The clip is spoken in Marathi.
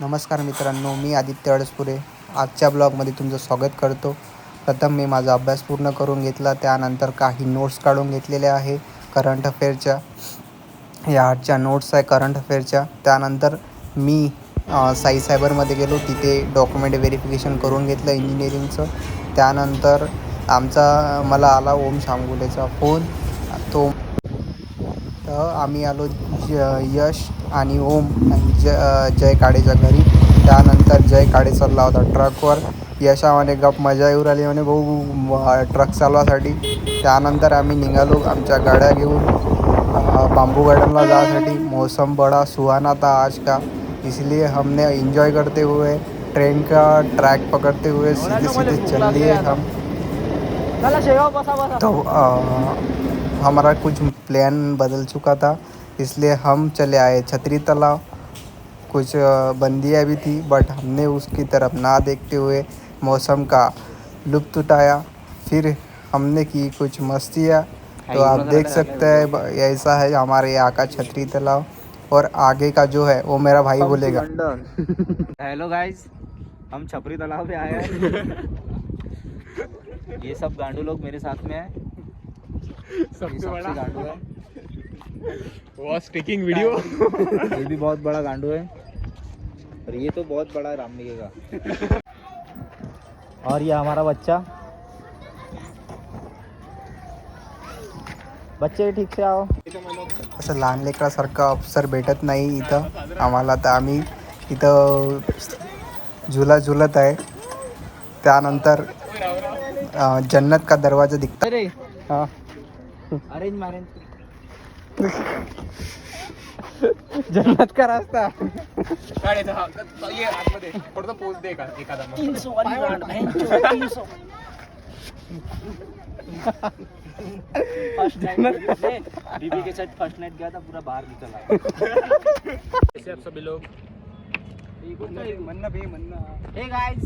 नमस्कार मित्रांनो, मी आदित्य अडसपुरे आजच्या ब्लॉगमध्ये तुमचं स्वागत करतो. प्रथम मी माझा अभ्यास पूर्ण करून घेतला, त्यानंतर काही नोट्स काढून घेतलेल्या आहे करंट अफेअरच्या. या आजच्या नोट्स आहे करंट अफेअरच्या. त्यानंतर मी साई सायबरमध्ये गेलो, तिथे डॉक्युमेंट व्हेरिफिकेशन करून घेतलं इंजिनिअरिंगचं. त्यानंतर मला आला ओम शामगुलेचा फोन. तर आम्ही आलो यश आणि ओम जय काडेच्या घरी. त्यानंतर जय काडे चालला होता ट्रकवर. यशावाने गप मजा येऊ राहिली म्हणे भाऊ ट्रक चालवासाठी. त्यानंतर आम्ही निघालो आमच्या गाड्या घेऊन बांबू गार्डनला जाण्यासाठी. मौसम बड़ा सुहाना था आज का, इसलिए हमने एंजॉय करते हुए ट्रेन का ट्रैक पकड़ते हुए सीधे सीधे चल दिए हम. तो हमारा कुछ प्लान बदल चुका था, इसलिए हम चले आए छतरी तालाब. कुछ बंदियाँ भी थी, बट हमने उसकी तरफ ना देखते हुए मौसम का लुत्फ़ उठाया. फिर हमने की कुछ मस्तियाँ. तो आप देख सकते हैं ऐसा है हमारे यहाँ का छतरी तालाब. और आगे का जो है वो मेरा भाई बोलेगा. हेलो गाइस, हम छपरी तालाब पे आए हैं. ये सब गांडू लोग मेरे साथ में है. सबसे बड़ा गांडू है. Watch taking video. ये भी बहुत बड़ा गांडू है, और ये तो बहुत बड़ा है रामनिके का. और ये हमारा बच्चा. बच्चे ठीक से आओ. असं लहान लेकरासारखं अफसर भेटत नाही इथं आम्हाला. तर आम्ही इथं झुलत आहे. त्यानंतर जन्नत का दरवाजा दिखता. अरे हाँ, अरेंज मैरेज. जन्नत का रास्ता. ये आतमध्ये थोडंसं पोच दे एखादा मग. 300 वाली गांड बहन चो 300. फर्स्ट नाइट बीबी के साथ फर्स्ट नाइट गया था, पूरा बाहर निकला. ऐसे आप सभी लोग हे गाइस